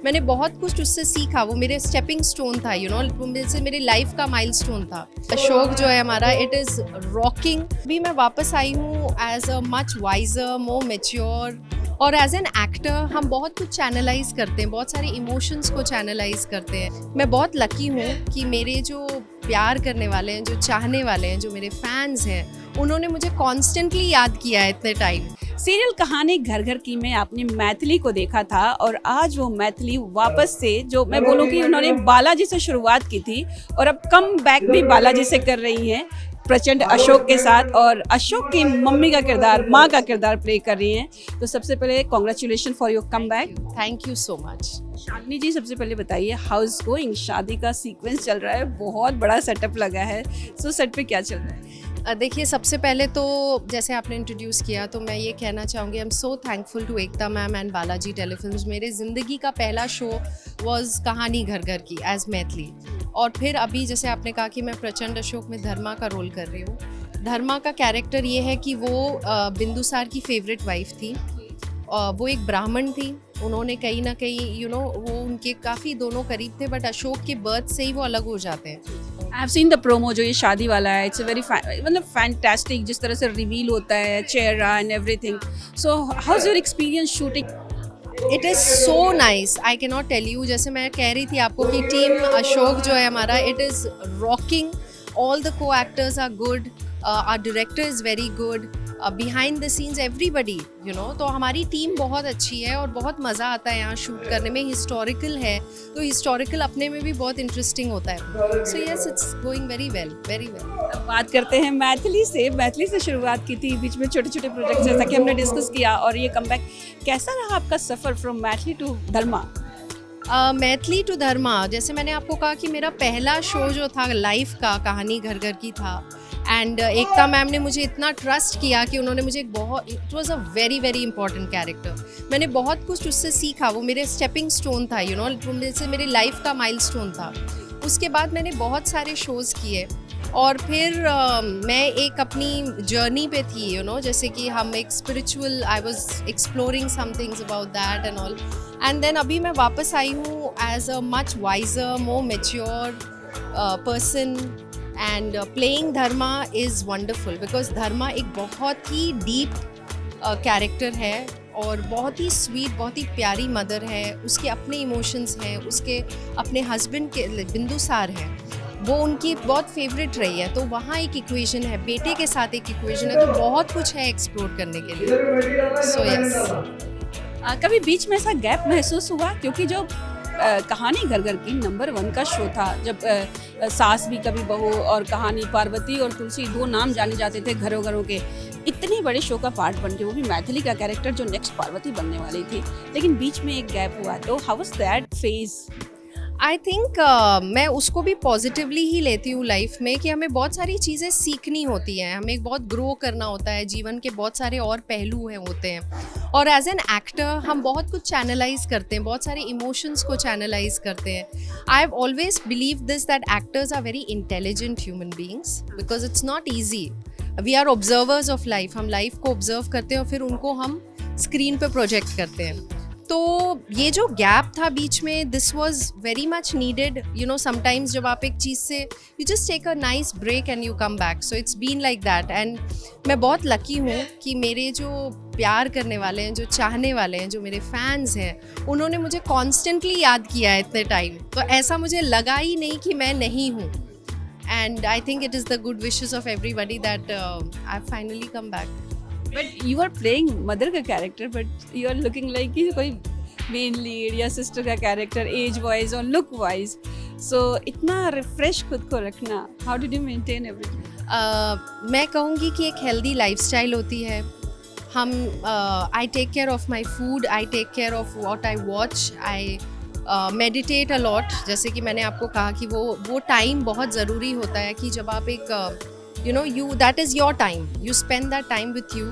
मैंने बहुत कुछ उससे सीखा, वो मेरे स्टेपिंग स्टोन था, वो मेरे लाइफ का माइलस्टोन था। अशोक जो है हमारा, इट इज़ रॉकिंग। अभी मैं वापस आई हूँ as a much wiser, more mature, और एज एन एक्टर हम बहुत कुछ चैनलाइज करते हैं, बहुत सारे इमोशंस को चैनलाइज करते हैं। मैं बहुत लकी हूँ कि मेरे जो प्यार करने वाले हैं, जो चाहने वाले हैं, जो मेरे फैंस हैं, उन्होंने मुझे कॉन्स्टेंटली याद किया है इतने टाइम। सीरियल कहानी घर घर की में आपने मैथिली को देखा था और आज वो मैथिली वापस से, जो मैं बोलूँ कि उन्होंने बालाजी से शुरुआत की थी और अब कम बैक भी बालाजी से कर रही हैं प्रचंड अशोक के साथ, और अशोक की मम्मी का किरदार, माँ का किरदार प्ले कर रही हैं। तो सबसे पहले congratulation for your comeback. Thank you so much. Shalini ji, सबसे पहले बताइए हाउ इज गोइंग? शादी का सीक्वेंस चल रहा है, बहुत बड़ा सेटअप लगा है, सो सेट पे क्या चल रहा है? देखिए, सबसे पहले तो जैसे आपने इंट्रोड्यूस किया तो मैं ये कहना चाहूँगी, I am so thankful to Ekta ma'am and Balaji telefilms. मेरे ज़िंदगी का पहला शो वाज कहानी घर घर की एज मैथिली, और फिर अभी जैसे आपने कहा कि मैं प्रचंड अशोक में धर्मा का रोल कर रही हूँ। धर्मा का कैरेक्टर ये है कि वो बिंदुसार की फेवरेट वाइफ थी। वो एक ब्राह्मण थी, उन्होंने कहीं ना कहीं वो उनके काफ़ी दोनों करीब थे, बट अशोक के बर्थ से ही वो अलग हो जाते हैं। I have seen the promo, जो ये शादी वाला है, इट्स अ वेरी मतलब फैंटास्टिक, जिस तरह से रिवील होता है चेहरा and everything. So how is your experience shooting? It is so nice, I can not tell you. जैसे मैं कह रही थी आपको कि टीम अशोक जो है हमारा, it is rocking. All the co actors are good, our director is very good, behind the scenes everybody, तो हमारी टीम बहुत अच्छी है और बहुत मज़ा आता है यहाँ शूट करने में। हिस्टोरिकल है तो हिस्टोरिकल अपने में भी बहुत इंटरेस्टिंग होता है। So yes, it's going very well, very well. अब बात करते हैं मैथिली से। मैथिली से शुरुआत की थी, बीच में छोटे छोटे प्रोजेक्ट जैसा कि हमने डिस्कस किया, और ये कमबैक। कैसा रहा आपका सफ़र from Maithili to Dharma? Maithili to Dharma, जैसे मैंने आपको कहा कि मेरा पहला शो जो था लाइफ का, कहानी घर घर की था, एंड एकता मैम ने मुझे इतना ट्रस्ट किया कि उन्होंने मुझे it was a very very important character. मैंने बहुत कुछ उससे सीखा, वो मेरे स्टेपिंग स्टोन था, वो मेरे लाइफ का माइलस्टोन था। उसके बाद मैंने बहुत सारे शोज़ किए, और फिर मैं एक अपनी जर्नी पे थी, जैसे कि हम एक spiritual, I was exploring some things about that and all, and then अभी मैं वापस आई हूँ as a much wiser, more mature person, and playing Dharma is wonderful because Dharma एक बहुत ही डीप कैरेक्टर है और बहुत ही स्वीट, बहुत ही प्यारी मदर है। उसके अपने इमोशंस हैं, उसके अपने हस्बैंड के बिंदुसार हैं, वो उनकी बहुत फेवरेट रही है, तो वहाँ एक इक्वेशन है, बेटे के साथ एक इक्वेशन है, तो बहुत कुछ है एक्सप्लोर करने के लिए। So yes. कभी बीच में ऐसा गैप महसूस हुआ? क्योंकि जो कहानी घर घर की नंबर 1 का शो था, जब सास भी कभी बहू और कहानी पार्वती और तुलसी, 2 नाम जाने जाते थे घरों घरों के, इतने बड़े शो का पार्ट बन के, वो भी मैथिली का कैरेक्टर जो नेक्स्ट पार्वती बनने वाली थी, लेकिन बीच में एक गैप हुआ, तो how was that phase? I think मैं उसको भी पॉजिटिवली ही लेती हूँ लाइफ में, कि हमें बहुत सारी चीज़ें सीखनी होती हैं, हमें बहुत ग्रो करना होता है, जीवन के बहुत सारे और पहलू होते हैं, और एज एन एक्टर हम बहुत कुछ चैनलाइज करते हैं, बहुत सारे इमोशंस को चैनलाइज करते हैं। I have always believe this that actors are very intelligent human beings, because it's not easy. We are observers of life, हम लाइफ को ऑब्जर्व करते हैं और फिर उनको हम स्क्रीन पे प्रोजेक्ट करते हैं। तो ये जो गैप था बीच में, this was very much needed. Sometimes जब आप एक चीज़ से you just take a nice break and you come back, so it's been like that. And मैं बहुत लकी हूँ कि मेरे जो प्यार करने वाले हैं, जो चाहने वाले हैं, जो मेरे फैंस हैं, उन्होंने मुझे कॉन्स्टेंटली याद किया है इतने टाइम, तो ऐसा मुझे लगा ही नहीं कि मैं नहीं हूँ। And I think it is the good wishes of everybody that I finally come back. But you are playing mother का character, but you are looking like कि कोई मेन लीड या सिस्टर का कैरेक्टर, एज वाइज और look wise. So इतना refresh खुद को रखना, how did you maintain everything? मैं कहूँगी कि एक हेल्दी लाइफस्टाइल होती है। हम I take care of my food, I take care of what I watch, I meditate a lot. जैसे कि मैंने आपको कहा कि वो टाइम बहुत ज़रूरी होता है कि जब आप एक that is your time, you spend that time with you,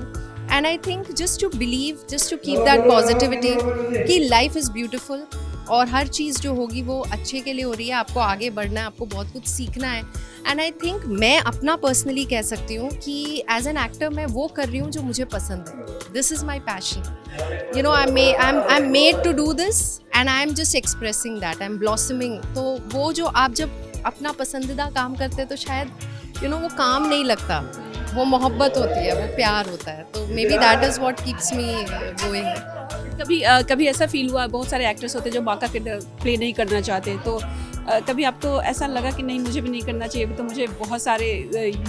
and I think just to believe, just to keep that positivity कि life is beautiful, और हर चीज़ जो होगी वो अच्छे के लिए हो रही है, आपको आगे बढ़ना है, आपको बहुत कुछ सीखना है। एंड आई थिंक मैं अपना पर्सनली कह सकती हूँ कि एज एन एक्टर मैं वो कर रही हूँ जो मुझे पसंद है। This is my passion, you know, I am made to do this and I am just expressing that, I am blossoming. तो वो जो आप जब अपना पसंदीदा काम करते हैं तो शायद वो काम नहीं लगता, वो मोहब्बत होती है, वो प्यार होता है। तो may be that is what keeps me going. कभी ऐसा फील हुआ, बहुत सारे एक्टर्स होते हैं जो माँ का किरदार प्ले नहीं करना चाहते, तो कभी आपको ऐसा लगा कि नहीं मुझे भी नहीं करना चाहिए? अभी तो मुझे बहुत सारे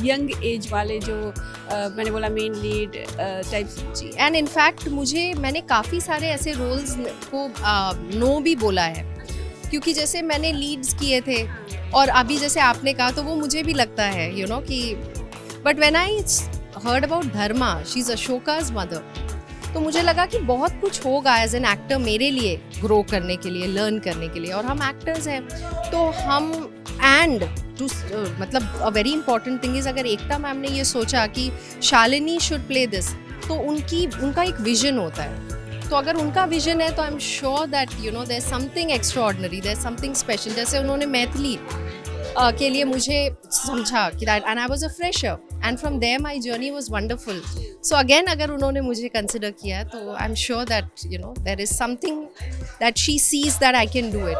यंग एज वाले जो मैंने बोला मेन लीड टाइप्स। जी, एंड इनफैक्ट मैंने काफ़ी सारे ऐसे रोल्स को नो भी बोला है, क्योंकि जैसे मैंने लीड्स किए थे और अभी जैसे आपने कहा तो वो मुझे भी लगता है कि but when I heard about Dharma, she is Ashoka's mother, तो मुझे लगा कि बहुत कुछ होगा एज एन एक्टर मेरे लिए ग्रो करने के लिए, लर्न करने के लिए। और हम एक्टर्स हैं तो हम मतलब a very important thing is, अगर एकता मैम ने ये सोचा कि शालिनी शुड प्ले दिस, तो उनका एक विजन होता है। तो अगर उनका विजन है तो I am sure that there is something extraordinary, there is something special. जैसे उन्होंने मैथिली के लिए मुझे समझा कि that, and I was a fresher and from there my journey was wonderful. So again अगर उन्होंने मुझे कंसिडर किया है तो I am sure that there is something that she sees that I can do it.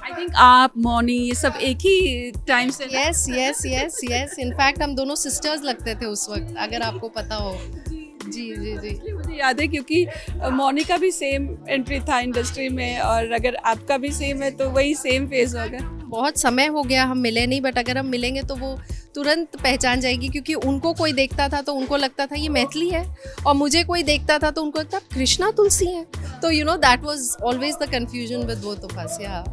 I think आप मौनी ये सब एक ही टाइम से। यस इनफैक्ट हम दोनों सिस्टर्स लगते थे उस वक्त, अगर आपको पता हो। जी। मुझे याद है क्योंकि मौनी का भी सेम एंट्री था इंडस्ट्री में, और अगर आपका भी सेम है तो वही सेम फेज होगा। बहुत समय हो गया हम मिले नहीं, बट अगर हम मिलेंगे तो वो तुरंत पहचान जाएगी, क्योंकि उनको कोई देखता था तो उनको लगता था ये मैथिली है, और मुझे कोई देखता था तो उनको लगता कृष्णा तुलसी है। तो that was always the confusion with both of us. या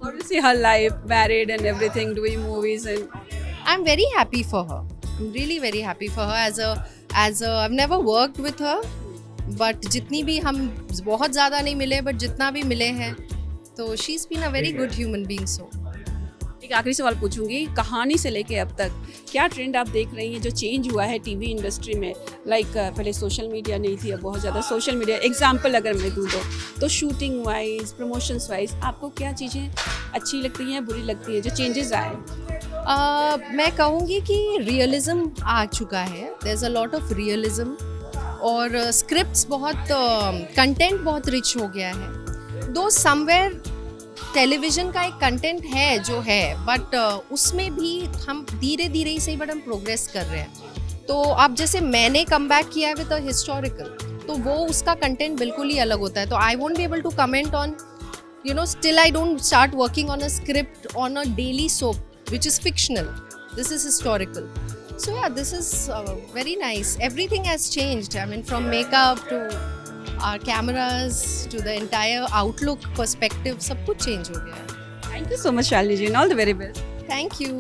How do you see her life, married and everything, doing movies and? I'm very happy for her. I'm really very happy for her as a I've never worked with her, but जितनी भी हम बहुत ज़्यादा नहीं मिले, but जितना भी मिले हैं तो she's been a very good human being. So एक आखिरी सवाल पूछूंगी, कहानी से लेके अब तक क्या ट्रेंड आप देख रही हैं जो चेंज हुआ है टीवी इंडस्ट्री में? पहले सोशल मीडिया नहीं थी, अब बहुत ज़्यादा सोशल मीडिया। एग्जांपल अगर मैं दूँ तो शूटिंग वाइज, प्रमोशंस वाइज आपको क्या चीज़ें अच्छी लगती हैं, बुरी लगती हैं, जो चेंजेस आए? मैं कहूँगी कि रियलिज्म आ चुका है, there is a lot of realism, और स्क्रिप्ट्स बहुत कंटेंट बहुत रिच हो गया है। दो समवेयर टेलीविज़न का एक कंटेंट है जो है, बट उसमें भी हम धीरे धीरे ही सही बट हम प्रोग्रेस कर रहे हैं। तो अब जैसे मैंने कम बैक किया है विद अ हिस्टोरिकल, तो वो उसका कंटेंट बिल्कुल ही अलग होता है। तो I won't be able to comment on still I don't start working on a script on a daily soap which is fictional, this is historical. So yeah, this is very nice. Everything has changed. I mean, from makeup to our cameras to the entire outlook perspective, सब कुछ change हो गया है. Thank you so much, Shalini ji, and all the very best. Thank you.